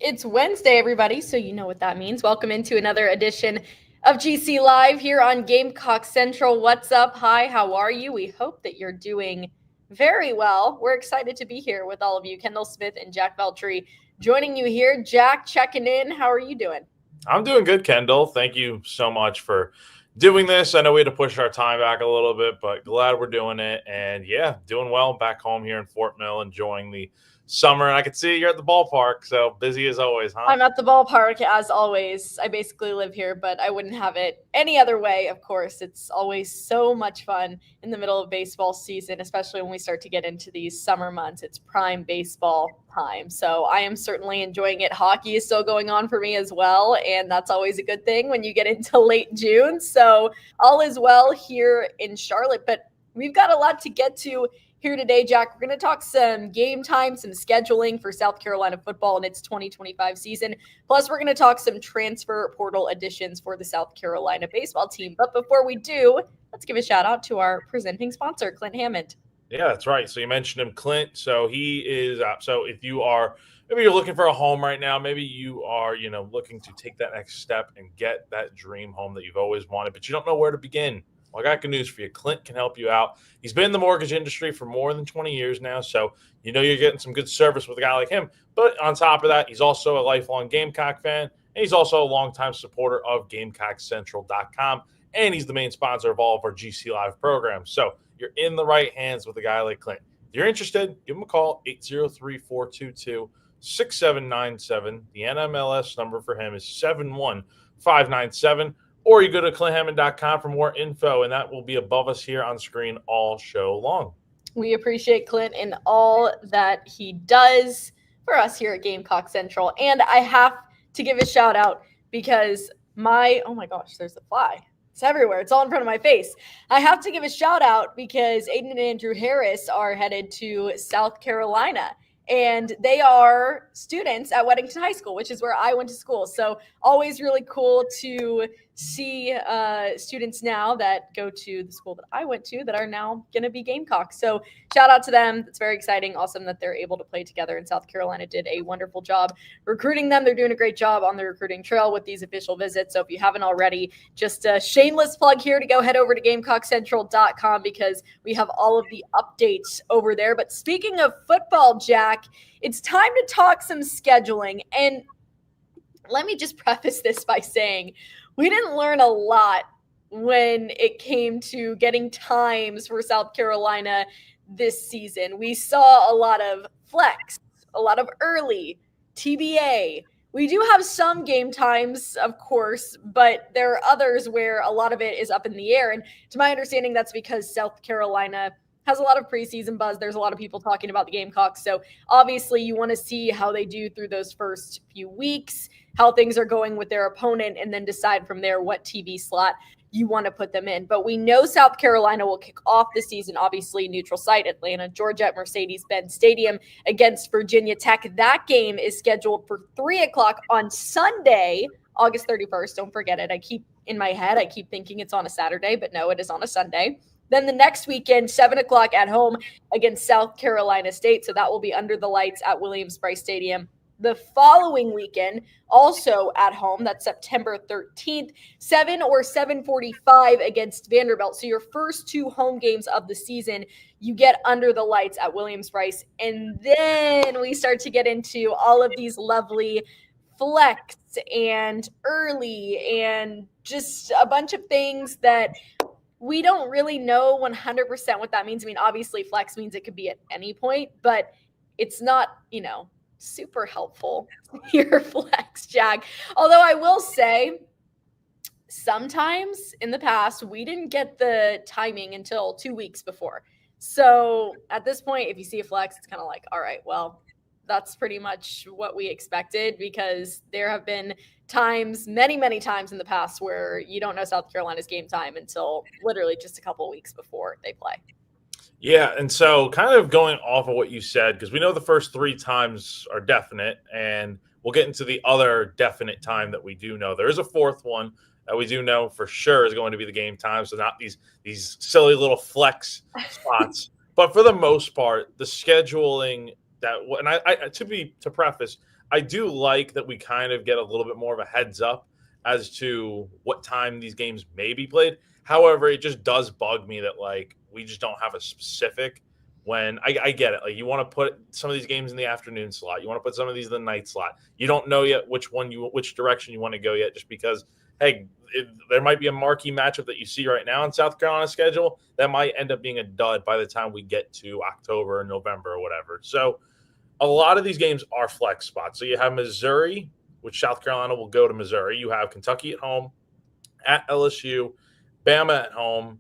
It's Wednesday, everybody, so you know what that means. Welcome into another edition of GC Live here on Gamecock Central. What's up? Hi, how are you? We hope that you're doing very well. We're excited to be here with all of you. Kendall Smith and Jack Veltri joining you here. Jack, checking in. How are you doing? I'm doing good, Kendall. Thank you so much for doing this. I know we had to push our time back a little bit, but glad we're doing it. And yeah, doing well back home here in Fort Mill, enjoying the summer. And I can see you're at the ballpark, so busy as always, huh? I'm at the ballpark as always. I basically live here, but I wouldn't have it any other way, of course. It's always so much fun in the middle of baseball season, especially when we start to get into these summer months. It's prime baseball time. So I am certainly enjoying it. Hockey is still going on for me as well, and that's always a good thing when you get into late June. So all is well here in Charlotte, but we've got a lot to get to here today, Jack. We're going to talk some game time, some scheduling for South Carolina football in its 2025 season. Plus, we're going to talk some transfer portal additions for the South Carolina baseball team. But before we do, let's give a shout out to our presenting sponsor, Clint Hammond. Yeah, that's right. So you mentioned him, Clint. So he is. So if you are, maybe you're looking for a home right now, maybe you are, looking to take that next step and get that dream home that you've always wanted, but you don't know where to begin. Well, I got good news for you. Clint can help you out. He's been in the mortgage industry for more than 20 years now, so you're getting some good service with a guy like him. But on top of that, he's also a lifelong Gamecock fan, and he's also a longtime supporter of GamecockCentral.com, and he's the main sponsor of all of our GC Live programs. So you're in the right hands with a guy like Clint. If you're interested, give him a call, 803-422-6797. The NMLS number for him is 71597. Or you go to clinthammond.com for more info, and that will be above us here on screen all show long. We appreciate Clint and all that he does for us here at Gamecock Central. And I have to give a shout out because oh my gosh, there's a fly. It's everywhere. It's all in front of my face. I have to give a shout out because Aiden and Andrew Harris are headed to South Carolina. And they are students at Weddington High School, which is where I went to school. So always really cool to see students now that go to the school that I went to that are now going to be Gamecocks. So shout out to them. It's very exciting. Awesome that they're able to play together. And South Carolina did a wonderful job recruiting them. They're doing a great job on the recruiting trail with these official visits. So if you haven't already, just a shameless plug here to go head over to GamecockCentral.com because we have all of the updates over there. But speaking of football, Jack, it's time to talk some scheduling. And let me just preface this by saying we didn't learn a lot when it came to getting times for South Carolina this season. We saw a lot of flex, a lot of early, TBA. We do have some game times, of course, but there are others where a lot of it is up in the air. And to my understanding, that's because South Carolina has a lot of preseason buzz. There's a lot of people talking about the Gamecocks. So obviously you want to see how they do through those first few weeks, how things are going with their opponent, and then decide from there what TV slot you want to put them in. But we know South Carolina will kick off the season, obviously neutral site, Atlanta, Georgia at Mercedes-Benz Stadium against Virginia Tech. That game is scheduled for 3:00 on Sunday, August 31st. Don't forget it. I keep thinking it's on a Saturday, but no, it is on a Sunday. Then the next weekend, 7:00 at home against South Carolina State. So that will be under the lights at Williams-Brice Stadium. The following weekend, also at home, that's September 13th, 7 or 7:45 against Vanderbilt. So your first two home games of the season, you get under the lights at Williams-Brice. And then we start to get into all of these lovely flex and early and just a bunch of things that we don't really know 100% what that means. I mean, obviously flex means it could be at any point, but it's not, super helpful here, flex, Jack. Although I will say sometimes in the past, we didn't get the timing until 2 weeks before. So at this point, if you see a flex, it's kind of like, all right, well, that's pretty much what we expected because there have been times, many, many times in the past where you don't know South Carolina's game time until literally just a couple of weeks before they play. Yeah, and so kind of going off of what you said, because we know the first 3 times are definite, and we'll get into the other definite time that we do know. There is a fourth one that we do know for sure is going to be the game time, so not these silly little flex spots. But for the most part, the scheduling that, and I to preface, I do like that we kind of get a little bit more of a heads up as to what time these games may be played. However, it just does bug me that like we just don't have a specific when I get it. Like you want to put some of these games in the afternoon slot, you want to put some of these in the night slot. You don't know yet which direction you want to go yet, just because hey, there might be a marquee matchup that you see right now in South Carolina's schedule that might end up being a dud by the time we get to October or November or whatever. So a lot of these games are flex spots. So you have Missouri, which South Carolina will go to Missouri. You have Kentucky at home, at LSU, Bama at home,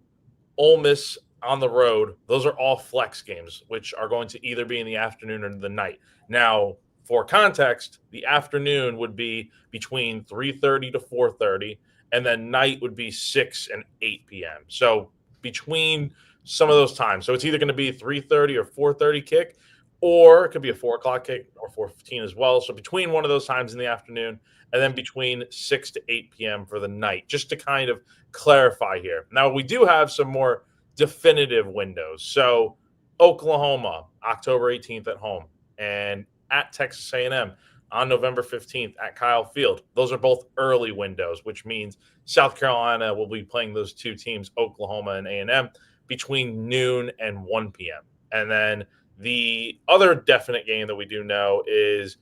Ole Miss on the road. Those are all flex games, which are going to either be in the afternoon or the night. Now, for context, the afternoon would be between 3:30 to 4:30, and then night would be 6 and 8 p.m. So between some of those times. So it's either going to be 3:30 or 4:30 kick, or it could be a 4 o'clock kick or 4:15 as well. So between one of those times in the afternoon, and then between 6 to 8 p.m. for the night, just to kind of clarify here. Now, we do have some more definitive windows. So Oklahoma, October 18th at home, and at Texas A&M on November 15th at Kyle Field. Those are both early windows, which means South Carolina will be playing those two teams, Oklahoma and A&M, between noon and 1 p.m. And then the other definite game that we do know is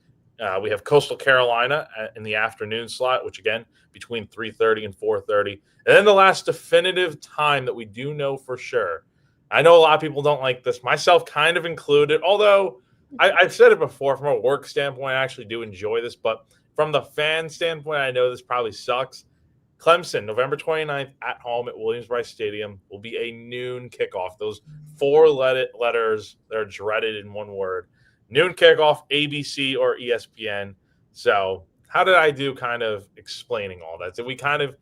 we have Coastal Carolina in the afternoon slot, which again, between 3:30 and 4:30. And then the last definitive time that we do know for sure. I know a lot of people don't like this, myself kind of included, although I've said it before, from a work standpoint, I actually do enjoy this, but from the fan standpoint, I know this probably sucks. Clemson, November 29th at home at Williams-Brice Stadium will be a noon kickoff. Those four letters, they're dreaded in one word. Noon kickoff, ABC or ESPN. So how did I do kind of explaining all that? Did we kind of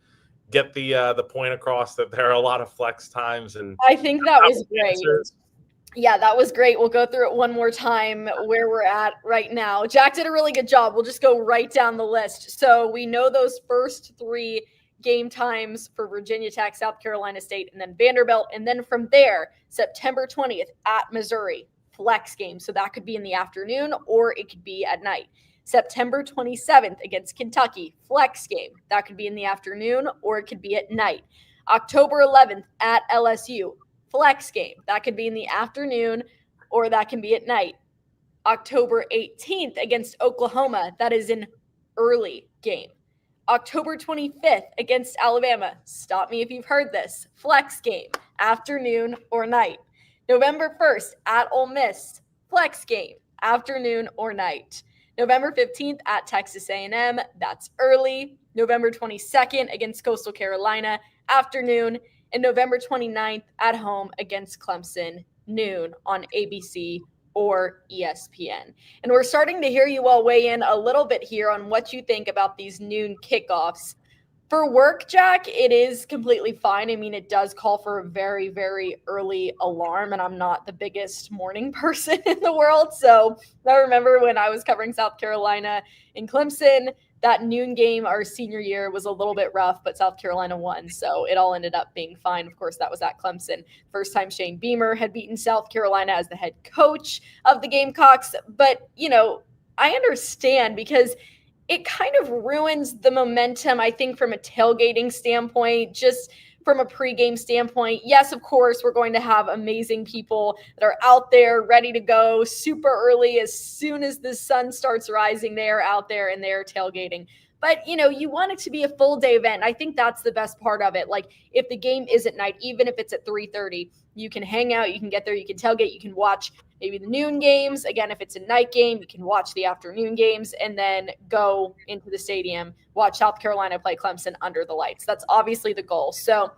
get the point across that there are a lot of flex times? And I think that was great. answers? Yeah, that was great. We'll go through it one more time where we're at right now. Jack did a really good job. We'll just go right down the list. So we know those first three game times for Virginia Tech, South Carolina State, and then Vanderbilt. And then from there, September 20th at Missouri, flex game. So that could be in the afternoon or it could be at night. September 27th against Kentucky, flex game. That could be in the afternoon or it could be at night. October 11th at LSU, flex game. That could be in the afternoon or that can be at night. October 18th against Oklahoma, that is an early game. October 25th against Alabama, stop me if you've heard this, flex game, afternoon or night. November 1st at Ole Miss, flex game, afternoon or night. November 15th at Texas A&M, that's early. November 22nd against Coastal Carolina, afternoon. And November 29th at home against Clemson, noon on ABC or ESPN. And we're starting to hear you all weigh in a little bit here on what you think about these noon kickoffs. For work, Jack, it is completely fine. I mean, it does call for a very, very early alarm, and I'm not the biggest morning person in the world. So I remember when I was covering South Carolina and Clemson, that noon game our senior year was a little bit rough, but South Carolina won. So it all ended up being fine. Of course, that was at Clemson. First time Shane Beamer had beaten South Carolina as the head coach of the Gamecocks. But, you know, I understand because it kind of ruins the momentum, I think, from a tailgating standpoint, just from a pregame standpoint. Yes, of course, we're going to have amazing people that are out there ready to go super early. As soon as the sun starts rising, they are out there and they're tailgating. But, you know, you want it to be a full day event. I think that's the best part of it. Like, if the game is at night, even if it's at 3:30, you can hang out, you can get there, you can tailgate, you can watch maybe the noon games. Again, if it's a night game, you can watch the afternoon games and then go into the stadium, watch South Carolina play Clemson under the lights. That's obviously the goal. So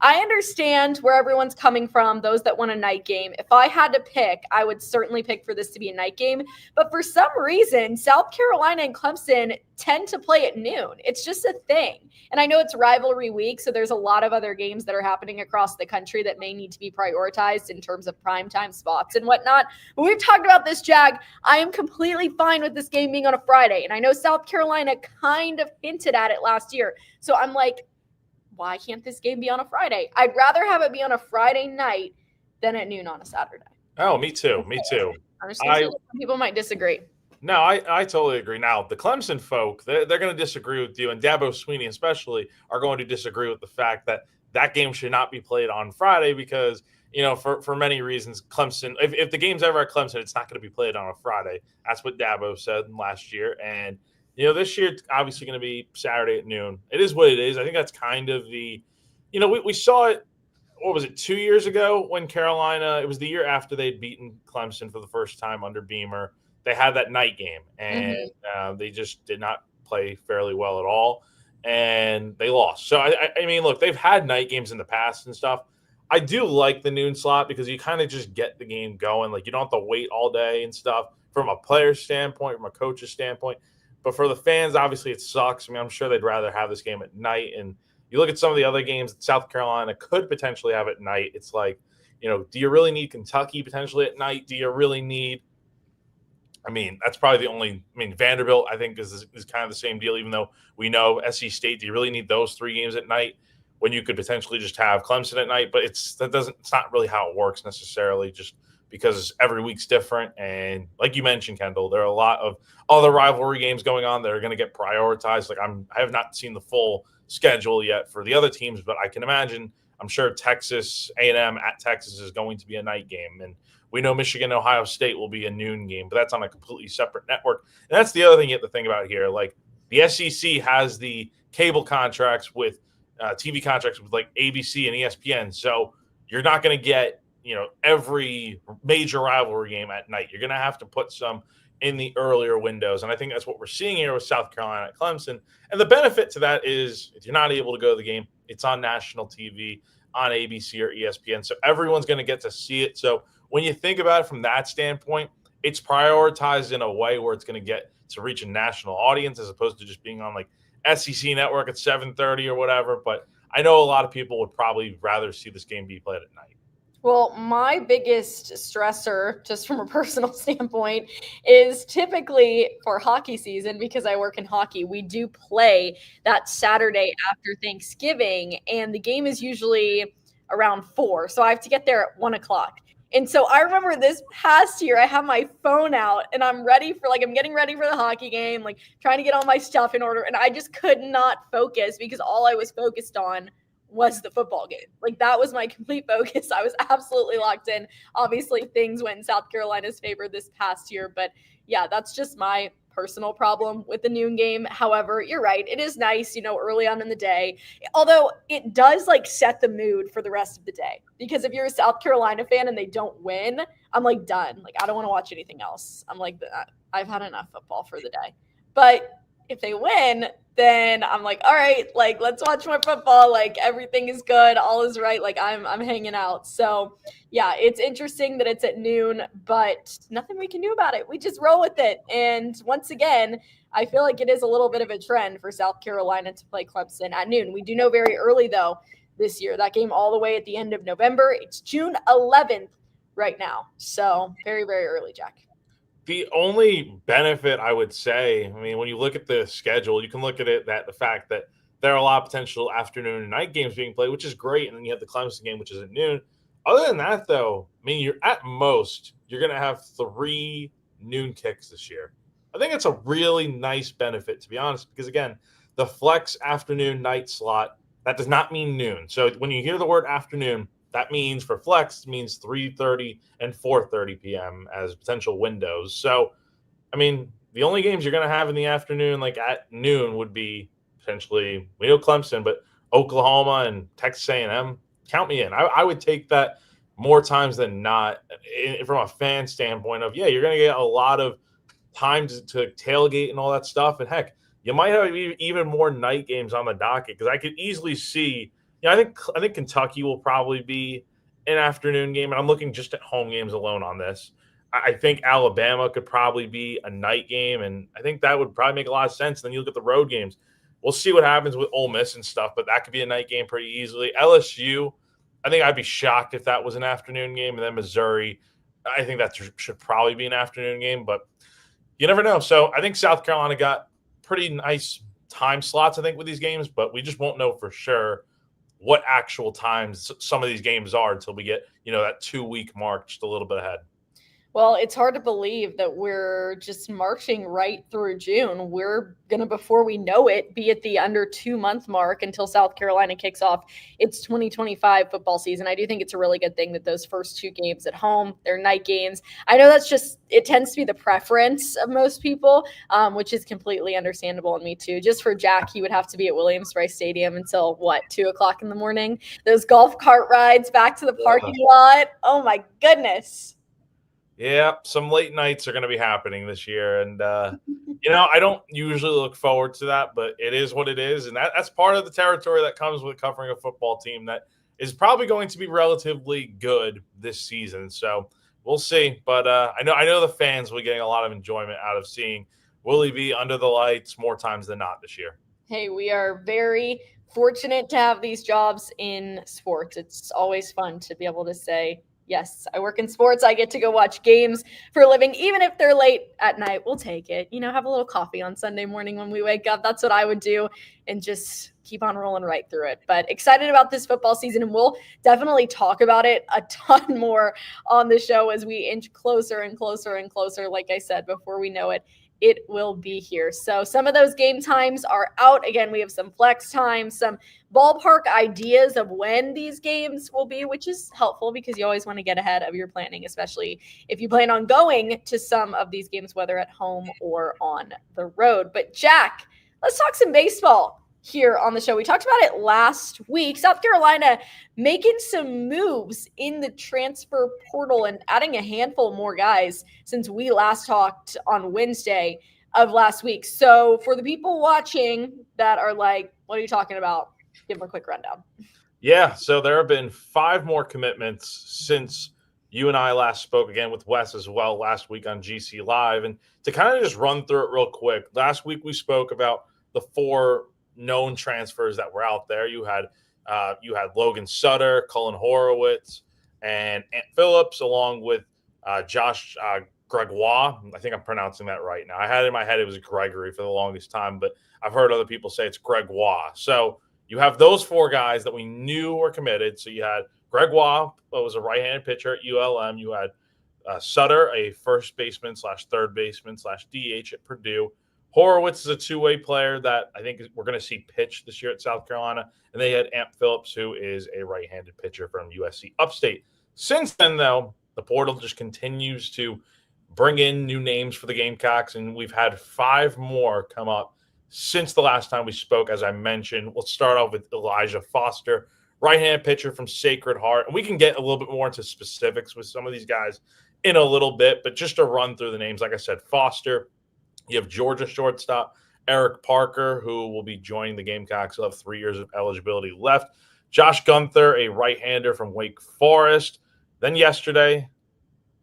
I understand where everyone's coming from, those that want a night game. If I had to pick, I would certainly pick for this to be a night game. But for some reason, South Carolina and Clemson tend to play at noon. It's just a thing. And I know it's rivalry week, so there's a lot of other games that are happening across the country that may need to be prioritized in terms of primetime spots and whatnot. But we've talked about this, Jag. I am completely fine with this game being on a Friday. And I know South Carolina kind of hinted at it last year. So I'm like, why can't this game be on a Friday? I'd rather have it be on a Friday night than at noon on a Saturday. Oh, me too. Me too. I'm just going to say that some people might disagree. No, I totally agree. Now, the Clemson folk, they're going to disagree with you, and Dabo Sweeney especially are going to disagree with the fact that that game should not be played on Friday because, for many reasons, Clemson, if the game's ever at Clemson, it's not going to be played on a Friday. That's what Dabo said last year. And, this year it's obviously going to be Saturday at noon. It is what it is. I think that's kind of we saw it, what was it, 2 years ago when Carolina, it was the year after they'd beaten Clemson for the first time under Beamer. They had that night game, and they just did not play fairly well at all, and they lost. So, I mean, look, they've had night games in the past and stuff. I do like the noon slot because you kind of just get the game going. Like, you don't have to wait all day and stuff from a player's standpoint, from a coach's standpoint. But for the fans, obviously, it sucks. I mean, I'm sure they'd rather have this game at night. And you look at some of the other games that South Carolina could potentially have at night. It's like, do you really need Kentucky potentially at night? Do you really need – I mean, that's probably the only – I mean, Vanderbilt, I think, is kind of the same deal, even though we know SC State. Do you really need those 3 games at night when you could potentially just have Clemson at night? But it's not really how it works necessarily, just because every week's different. And like you mentioned, Kendall, there are a lot of other rivalry games going on that are going to get prioritized. Like I have not seen the full schedule yet for the other teams, but I can imagine – I'm sure Texas A&M at Texas is going to be a night game. And we know Michigan, Ohio State will be a noon game, but that's on a completely separate network. And that's the other thing you have to think about here. Like the SEC has the cable contracts with TV contracts with like ABC and ESPN. So you're not going to get, every major rivalry game at night. You're going to have to put some in the earlier windows. And I think that's what we're seeing here with South Carolina at Clemson. And the benefit to that is if you're not able to go to the game, it's on national TV, on ABC or ESPN. So everyone's going to get to see it. So when you think about it from that standpoint, it's prioritized in a way where it's going to get to reach a national audience as opposed to just being on like SEC network at 7:30 or whatever. But I know a lot of people would probably rather see this game be played at night. Well, my biggest stressor, just from a personal standpoint, is typically for hockey season, because I work in hockey, we do play that Saturday after Thanksgiving, and the game is usually around 4. So I have to get there at 1 o'clock. And so I remember this past year, I have my phone out and I'm getting ready for the hockey game, like trying to get all my stuff in order. And I just could not focus because all I was focused on was the football game. Like that was my complete focus. I was absolutely locked in. Obviously things went in South Carolina's favor this past year, but yeah, that's just my personal problem with the noon game. However, you're right. It is nice, early on in the day, although it does like set the mood for the rest of the day, because if you're a South Carolina fan and they don't win, I'm like done. Like, I don't want to watch anything else. I'm like, I've had enough football for the day. But if they win, then I'm like, all right, like let's watch more football. Like everything is good, all is right. Like I'm hanging out. So yeah, it's interesting that it's at noon, but nothing we can do about it. We just roll with it. And once again, I feel like it is a little bit of a trend for South Carolina to play Clemson at noon. We do know very early though this year, that game all the way at the end of November. It's June 11th right now. So very, very early, Jack. The only benefit I would say, I mean, when you look at the schedule, you can look at it that the fact that there are a lot of potential afternoon and night games being played, which is great. And then you have the Clemson game, which is at noon. Other than that, though, I mean, you're going to have 3 noon kicks this year. I think it's a really nice benefit, to be honest, because again, the flex afternoon night slot, that does not mean noon. So when you hear the word afternoon, that means for flex, it means 3:30 and 4:30 p.m. as potential windows. So, I mean, the only games you're going to have in the afternoon, like at noon, would be potentially, we know Clemson, but Oklahoma and Texas A&M. Count me in. I would take that more times than not from a fan standpoint of, yeah, you're going to get a lot of time to tailgate and all that stuff. And heck, you might have even more night games on the docket because I could easily see. Yeah, I think Kentucky will probably be an afternoon game, and I'm looking just at home games alone on this. I think Alabama could probably be a night game, and I think that would probably make a lot of sense. Then you look at the road games. We'll see what happens with Ole Miss and stuff, but that could be a night game pretty easily. LSU, I think I'd be shocked if that was an afternoon game. And then Missouri, I think that should probably be an afternoon game, but you never know. So I think South Carolina got pretty nice time slots, I think, with these games, but we just won't know for sure what actual times some of these games are until we get, that 2-week mark just a little bit ahead. Well, it's hard to believe that we're just marching right through June. We're going to, before we know it, be at the under 2 month mark until South Carolina kicks off its 2025 football season. I do think it's a really good thing that those first two games at home, they're night games. I know that's just, it tends to be the preference of most people, which is completely understandable, and me too. Just for Jack, he would have to be at Williams-Brice Stadium until, 2 o'clock in the morning? Those golf cart rides back to the parking lot. Oh my goodness. Yeah, some late nights are going to be happening this year. And, I don't usually look forward to that, but it is what it is. And that's part of the territory that comes with covering a football team that is probably going to be relatively good this season. So we'll see. But I know the fans will be getting a lot of enjoyment out of seeing Willie be under the lights more times than not this year. Hey, we are very fortunate to have these jobs in sports. It's always fun to be able to say, yes, I work in sports. I get to go watch games for a living, even if they're late at night. We'll take it. Have a little coffee on Sunday morning when we wake up. That's what I would do, and just keep on rolling right through it. But excited about this football season, and we'll definitely talk about it a ton more on the show as we inch closer and closer and closer. Like I said, before we know it, it will be here. So some of those game times are out. Again, we have some flex time, some ballpark ideas of when these games will be, which is helpful because you always want to get ahead of your planning, especially if you plan on going to some of these games, whether at home or on the road. But Jack, let's talk some baseball here on the show. We talked about it last week. South Carolina making some moves in the transfer portal and adding a handful more guys since we last talked on Wednesday of last week. So for the people watching that are like, what are you talking about? Give them a quick rundown. Yeah, so there have been 5 more commitments since you and I last spoke, again with Wes as well last week on GC Live. And to kind of just run through it real quick, last week we spoke about the 4 known transfers that were out there. You had Logan Sutter, Cullen Horowitz, and Ant Phillips, along with Josh Gregoire. I think I'm pronouncing that right now. I had in my head it was Gregory for the longest time, but I've heard other people say it's Gregoire. So you have those 4 guys that we knew were committed. So you had Gregoire, who was a right-handed pitcher at ULM. You had Sutter, a first baseman / third baseman / DH at Purdue. Horowitz is a two-way player that I think we're going to see pitch this year at South Carolina. And they had Ant Phillips, who is a right-handed pitcher from USC Upstate. Since then, though, the portal just continues to bring in new names for the Gamecocks, and we've had 5 more come up since the last time we spoke, as I mentioned. We'll start off with Elijah Foster, right-handed pitcher from Sacred Heart. And we can get a little bit more into specifics with some of these guys in a little bit, but just to run through the names, like I said, Foster. You have Georgia shortstop Eric Parker, who will be joining the Gamecocks. He'll have 3 years of eligibility left. Josh Gunther, a right-hander from Wake Forest. Then yesterday,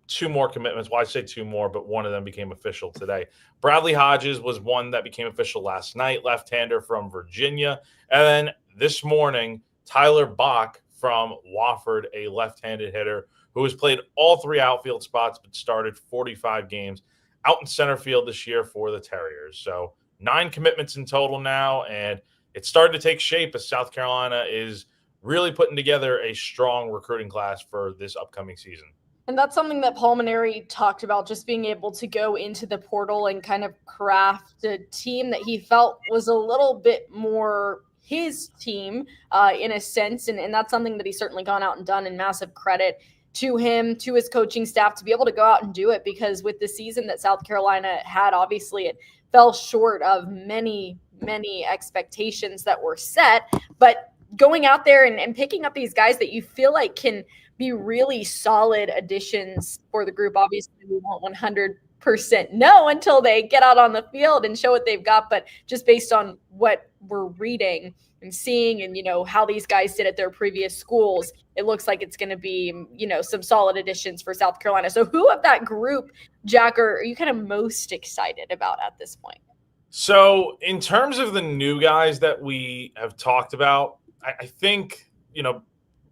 2 more commitments. Well, I say 2 more, but one of them became official today. Bradley Hodges was one that became official last night, left-hander from Virginia. And then this morning, Tyler Bach from Wofford, a left-handed hitter who has played all 3 outfield spots but started 45 games out in center field this year for the Terriers. So 9 commitments in total now, and it's starting to take shape as South Carolina is really putting together a strong recruiting class for this upcoming season. And that's something that Paul Maneri talked about, just being able to go into the portal and kind of craft a team that he felt was a little bit more his team in a sense. And that's something that he's certainly gone out and done, and massive credit to him, to his coaching staff, to be able to go out and do it, because with the season that South Carolina had, obviously it fell short of many, many expectations that were set. But going out there and picking up these guys that you feel like can be really solid additions for the group. Obviously, we won't 100% know until they get out on the field and show what they've got. But just based on what we're reading and seeing, and how these guys did at their previous schools, it looks like it's going to be some solid additions for South Carolina. So who of that group, Jack, are you kind of most excited about at this point? So in terms of the new guys that we have talked about, I think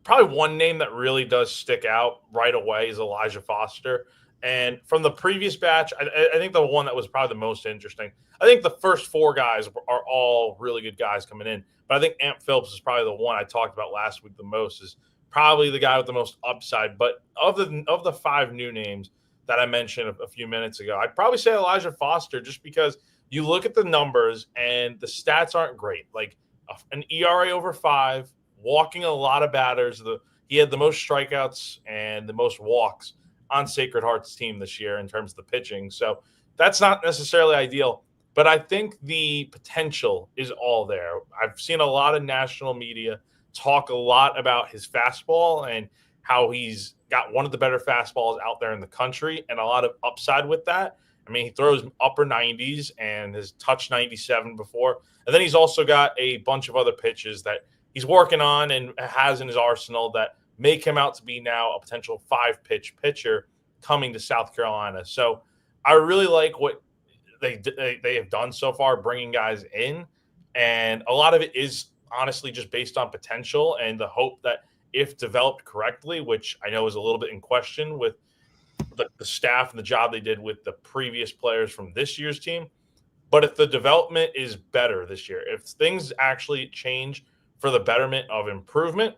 probably one name that really does stick out right away is Elijah Foster. And from the previous batch, I think the one that was probably the most interesting, I think the first 4 guys are all really good guys coming in. But I think Ant Phillips is probably the one I talked about last week the most, is probably the guy with the most upside. But of the 5 new names, that I mentioned a few minutes ago. I'd probably say Elijah Foster, just because you look at the numbers and the stats aren't great. Like an ERA over 5, walking a lot of batters. He had the most strikeouts and the most walks on Sacred Heart's team this year in terms of the pitching. So that's not necessarily ideal. But I think the potential is all there. I've seen a lot of national media talk a lot about his fastball and how he's got one of the better fastballs out there in the country and a lot of upside with that. I mean, he throws upper 90s and has touched 97 before. And then he's also got a bunch of other pitches that he's working on and has in his arsenal that make him out to be now a potential 5-pitch pitcher coming to South Carolina. So I really like what they have done so far, bringing guys in. And a lot of it is honestly just based on potential and the hope that if developed correctly, which I know is a little bit in question with the staff and the job they did with the previous players from this year's team. But if the development is better this year, if things actually change for the betterment of improvement,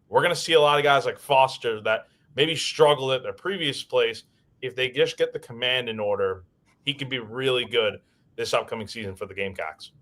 we're going to see a lot of guys like Foster that maybe struggled at their previous place. If they just get the command in order, he can be really good this upcoming season for the Gamecocks.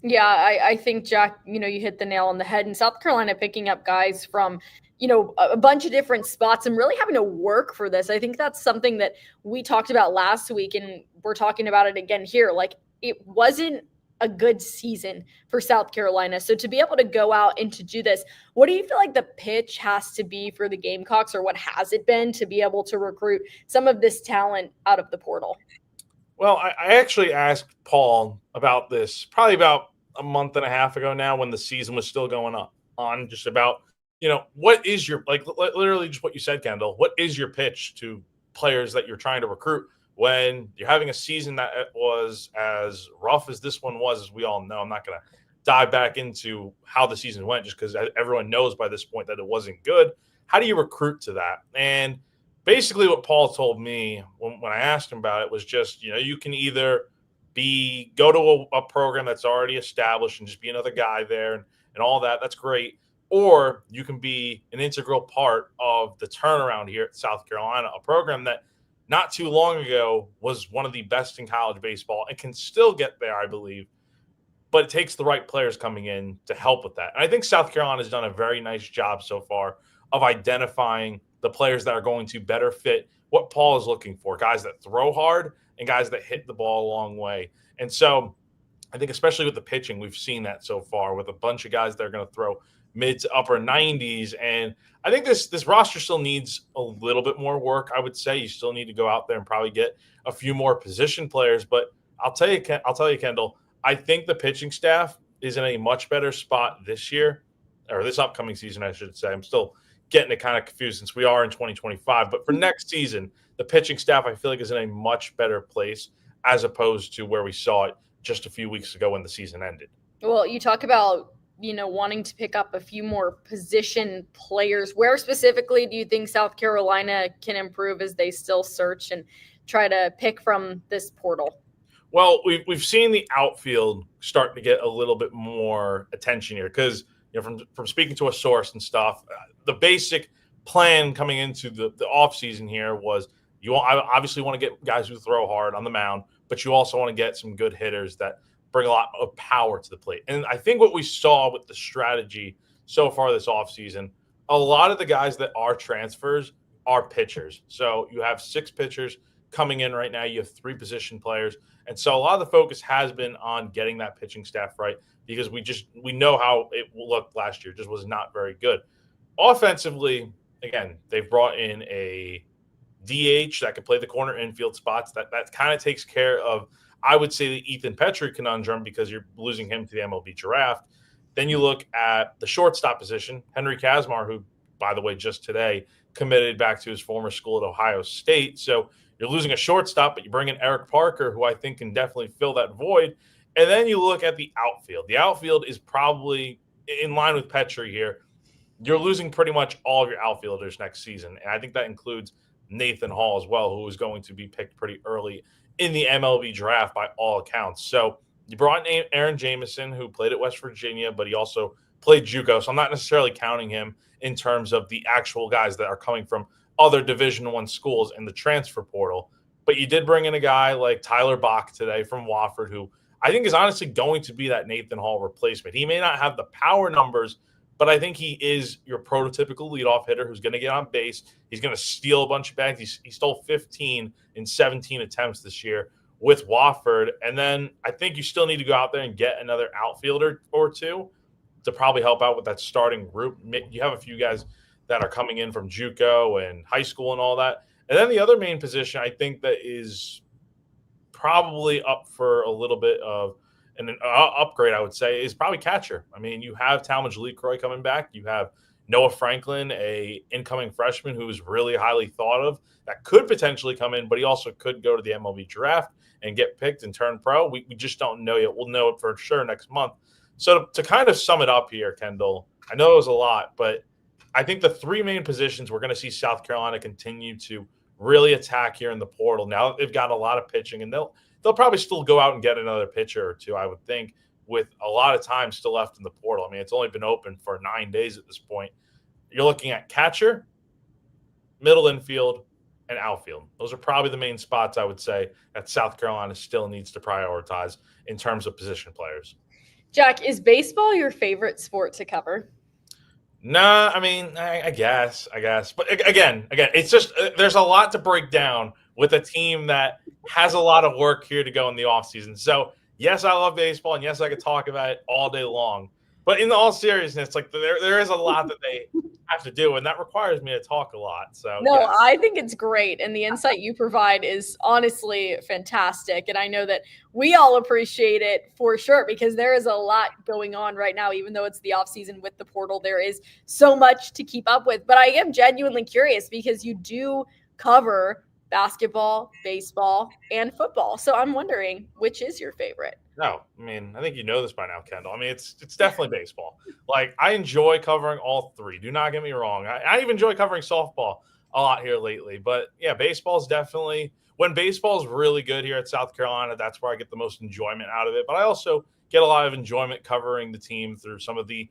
Yeah, I think, Jack, you hit the nail on the head. In South Carolina, picking up guys from, a bunch of different spots and really having to work for this. I think that's something that we talked about last week, and we're talking about it again here. Like, it wasn't a good season for South Carolina. So to be able to go out and to do this, what do you feel like the pitch has to be for the Gamecocks, or what has it been to be able to recruit some of this talent out of the portal? Well, I actually asked Paul about this probably about a month and a half ago now, when the season was still going on just about, what is your, like, literally just what you said, Kendall, what is your pitch to players that you're trying to recruit when you're having a season that was as rough as this one was, as we all know? I'm not going to dive back into how the season went just because everyone knows by this point that it wasn't good. How do you recruit to that? And basically what Paul told me when I asked him about it was just, you can either go to a program that's already established and just be another guy there and all that. That's great. Or you can be an integral part of the turnaround here at South Carolina, a program that not too long ago was one of the best in college baseball and can still get there, I believe. But it takes the right players coming in to help with that. And I think South Carolina has done a very nice job so far of identifying the players that are going to better fit what Paul is looking for, guys that throw hard and guys that hit the ball a long way. And so I think especially with the pitching, we've seen that so far with a bunch of guys that are going to throw mid to upper 90s. And I think this roster still needs a little bit more work. I would say you still need to go out there and probably get a few more position players. But I'll tell you, Kendall, I think the pitching staff is in a much better spot this year, or this upcoming season, I should say. I'm still getting it kind of confused since we are in 2025. But for next season, the pitching staff, I feel like, is in a much better place as opposed to where we saw it just a few weeks ago when the season ended. Well, you talk about, wanting to pick up a few more position players. Where specifically do you think South Carolina can improve as they still search and try to pick from this portal? Well, we've seen the outfield starting to get a little bit more attention here because, from speaking to a source and stuff, the basic plan coming into the offseason here was you obviously want to get guys who throw hard on the mound, but you also want to get some good hitters that bring a lot of power to the plate. And I think what we saw with the strategy so far this offseason, a lot of the guys that are transfers are pitchers. So you have 6 pitchers coming in right now. You have 3 position players. And so a lot of the focus has been on getting that pitching staff right because we know how it looked last year. It just was not very good. Offensively, again, they've brought in a DH that could play the corner infield spots. That kind of takes care of, I would say, the Ethan Petrie conundrum because you're losing him to the MLB draft. Then you look at the shortstop position, Henry Kazmar, who, by the way, just today committed back to his former school at Ohio State. So you're losing a shortstop, but you bring in Eric Parker, who I think can definitely fill that void. And then you look at the outfield. The outfield is probably in line with Petrie here. You're losing pretty much all of your outfielders next season. And I think that includes Nathan Hall as well, who is going to be picked pretty early in the MLB draft by all accounts. So you brought in Aaron Jameson, who played at West Virginia, but he also played JUCO. So I'm not necessarily counting him in terms of the actual guys that are coming from other Division I schools in the transfer portal. But you did bring in a guy like Tyler Bach today from Wofford, who I think is honestly going to be that Nathan Hall replacement. He may not have the power numbers, but I think he is your prototypical leadoff hitter who's going to get on base. He's going to steal a bunch of bags. He stole 15 in 17 attempts this year with Wofford. And then I think you still need to go out there and get another outfielder or two to probably help out with that starting group. You have a few guys that are coming in from JUCO and high school and all that. And then the other main position I think that is probably up for a little bit of an upgrade, I would say, is probably catcher. I mean, you have Talmadge Lecroy coming back. You have Noah Franklin, a incoming freshman who is really highly thought of that could potentially come in, but he also could go to the MLB draft and get picked and turn pro. We just don't know yet. We'll know it for sure next month. So to kind of sum it up here, Kendall, I know it was a lot, but I think the three main positions we're going to see South Carolina continue to really attack here in the portal. Now that they've got a lot of pitching, and they'll probably still go out and get another pitcher or two, I would think, with a lot of time still left in the portal. I mean, it's only been open for 9 days at this point. You're looking at catcher, middle infield, and outfield. Those are probably the main spots I would say that South Carolina still needs to prioritize in terms of position players. Jack, is baseball your favorite sport to cover? Nah, I mean, I guess. But again, it's just there's a lot to break down with a team that has a lot of work here to go in the offseason. So, yes, I love baseball, and yes, I could talk about it all day long. But in all seriousness, like there is a lot that they have to do, and that requires me to talk a lot. So no, yes. I think it's great, and the insight you provide is honestly fantastic. And I know that we all appreciate it for sure because there is a lot going on right now. Even though it's the off season with the portal, there is so much to keep up with. But I am genuinely curious because you do cover basketball, baseball, and football. So I'm wondering, which is your favorite? No, I mean, I think you know this by now, Kendall. I mean, it's definitely baseball. Like, I enjoy covering all three. Do not get me wrong. I even enjoy covering softball a lot here lately. But, yeah, baseball is definitely – when baseball is really good here at South Carolina, that's where I get the most enjoyment out of it. But I also get a lot of enjoyment covering the team through some of the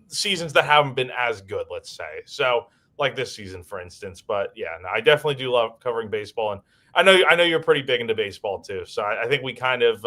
seasons that haven't been as good, let's say. So, like this season, for instance. But, yeah, no, I definitely do love covering baseball. And I know you're pretty big into baseball too, so I think we kind of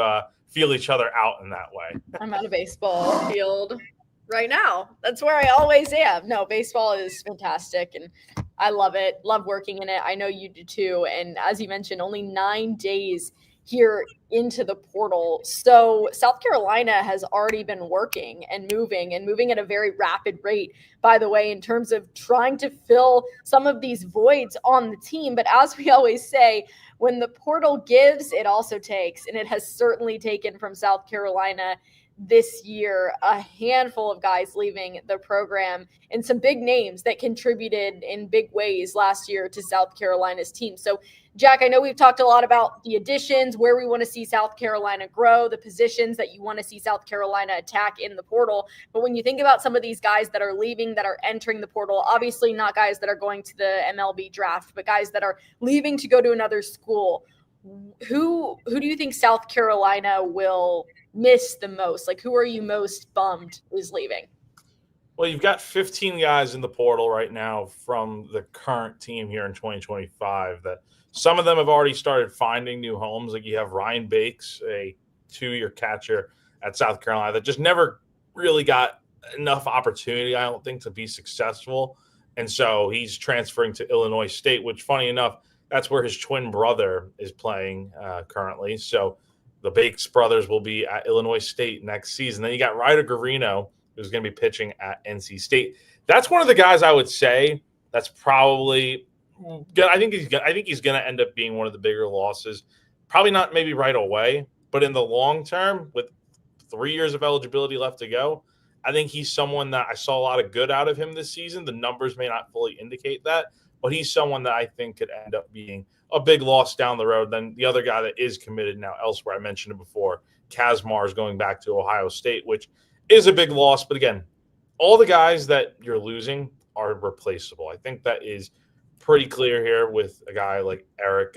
feel each other out in that way. I'm at a baseball field right now. That's where I always am. No, baseball is fantastic, and I love it. Love working in it. I know you do too. And as you mentioned, only 9 days here into the portal. So South Carolina has already been working and moving at a very rapid rate, by the way, in terms of trying to fill some of these voids on the team. But as we always say, when the portal gives, it also takes. And it has certainly taken from South Carolina this year a handful of guys leaving the program and some big names that contributed in big ways last year to South Carolina's team. So Jack, I know we've talked a lot about the additions, where we want to see South Carolina grow, the positions that you want to see South Carolina attack in the portal. But when you think about some of these guys that are leaving, that are entering the portal, obviously not guys that are going to the MLB draft, but guys that are leaving to go to another school, who do you think South Carolina will miss the most? Like, who are you most bummed is leaving? Well, you've got 15 guys in the portal right now from the current team here in 2025 that some of them have already started finding new homes. Like you have Ryan Bakes, a 2-year catcher at South Carolina that just never really got enough opportunity, I don't think, to be successful. And so he's transferring to Illinois State, which, funny enough, that's where his twin brother is playing currently. So the Bakes brothers will be at Illinois State next season. Then you got Ryder Garino, who's going to be pitching at NC State. That's one of the guys I would say that's probably good. I think he's going to end up being one of the bigger losses. Probably not maybe right away, but in the long term, with 3 years of eligibility left to go, I think he's someone that I saw a lot of good out of him this season. The numbers may not fully indicate that, but he's someone that I think could end up being a big loss down the road. Then the other guy that is committed now elsewhere, I mentioned it before, Kazmar is going back to Ohio State, which is a big loss. But again, all the guys that you're losing are replaceable. I think that is pretty clear here with a guy like Eric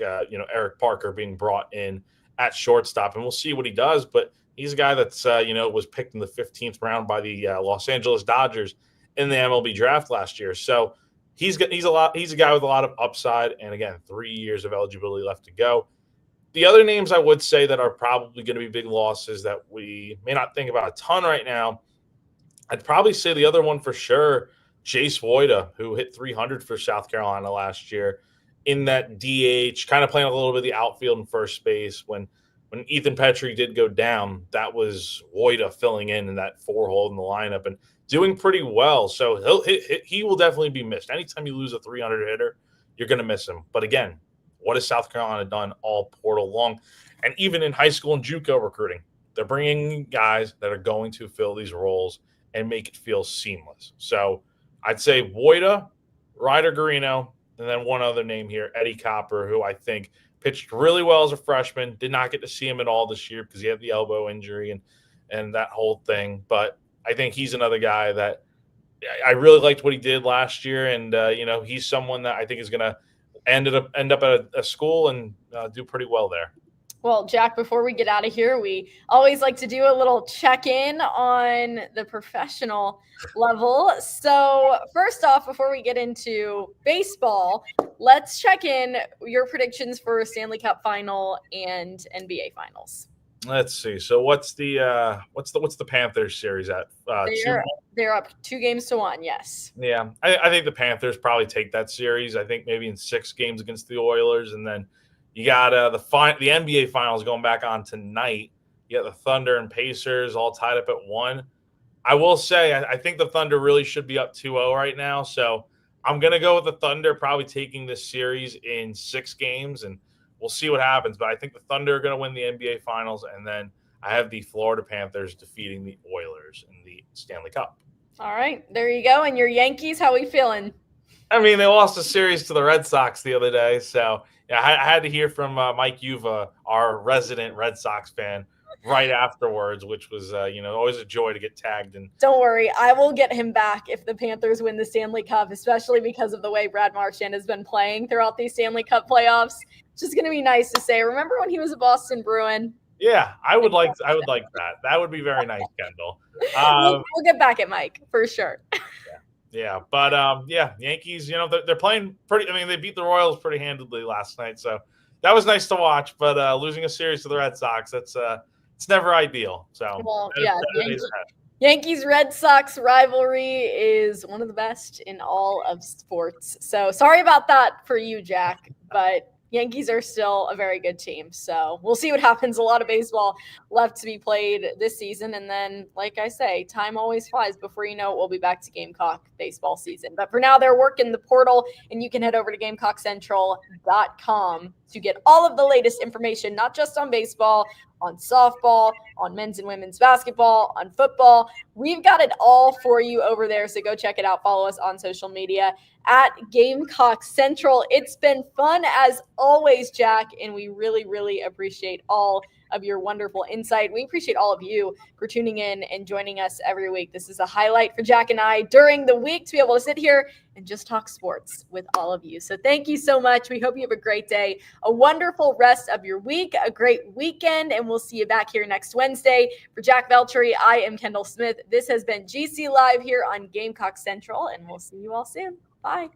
Parker being brought in at shortstop, and we'll see what he does. But he's a guy that's, was picked in the 15th round by the Los Angeles Dodgers in the MLB draft last year. So He's a guy with a lot of upside, and again, 3 years of eligibility left to go. The other names I would say that are probably going to be big losses that we may not think about a ton right now, I'd probably say the other one for sure, Jace Voida, who hit 300 for South Carolina last year in that DH, kind of playing a little bit of the outfield and first base. When Ethan Petrie did go down, that was Voida filling in that 4-hole in the lineup and doing pretty well. So he will definitely be missed. Anytime you lose a 300 hitter, you're going to miss him. But again, what has South Carolina done all portal long? And even in high school and JUCO recruiting, they're bringing guys that are going to fill these roles and make it feel seamless. So I'd say Voida, Ryder Garino, and then one other name here, Eddie Copper, who I think pitched really well as a freshman. Did not get to see him at all this year because he had the elbow injury and that whole thing. But I think he's another guy that I really liked what he did last year. And, he's someone that I think is going to end up at a school and do pretty well there. Well, Jack, before we get out of here, we always like to do a little check-in on the professional level. So first off, before we get into baseball, let's check in your predictions for Stanley Cup final and NBA finals. Let's see. So what's the Panthers series at? They're up 2-1. Yes. Yeah, I think the Panthers probably take that series. I think maybe in 6 games against the Oilers, and then you got the NBA finals going back on tonight. You got the Thunder and Pacers all tied up at 1. I will say I think the Thunder really should be up 2-0 right now. So I'm gonna go with the Thunder probably taking this series in 6 games, and we'll see what happens. But I think the Thunder are going to win the NBA Finals, and then I have the Florida Panthers defeating the Oilers in the Stanley Cup. All right, there you go. And your Yankees, how are we feeling? I mean, they lost a series to the Red Sox the other day, so yeah, I had to hear from Mike Yuva, our resident Red Sox fan, right afterwards, which was always a joy to get tagged. And don't worry, I will get him back if the Panthers win the Stanley Cup, especially because of the way Brad Marchand has been playing throughout these Stanley Cup playoffs. It's just going to be nice to say, remember when he was a Boston Bruin? Yeah, I would like that. That would be very nice, Kendall. We'll get back at Mike for sure. Yeah, but Yankees, they're playing pretty. I mean, they beat the Royals pretty handedly last night, so that was nice to watch. But losing a series to the Red Sox, it's never ideal. So Yankees Red Sox rivalry is one of the best in all of sports. So sorry about that for you, Jack, but Yankees are still a very good team. So we'll see what happens. A lot of baseball left to be played this season. And then, like I say, time always flies. Before you know it, we'll be back to Gamecock baseball season. But for now, they're working the portal, and you can head over to GamecockCentral.com to get all of the latest information, not just on baseball, on softball, on men's and women's basketball, on football. We've got it all for you over there. So go check it out. Follow us on social media at Gamecock Central. It's been fun as always, Jack, and we really, really appreciate all of your wonderful insight. We appreciate all of you for tuning in and joining us every week. This is a highlight for Jack and I during the week to be able to sit here and just talk sports with all of you. So thank you so much. We hope you have a great day, a wonderful rest of your week, a great weekend, and we'll see you back here next Wednesday. For Jack Veltri, I am Kendall Smith. This has been GC Live here on Gamecock Central, and we'll see you all soon. Bye.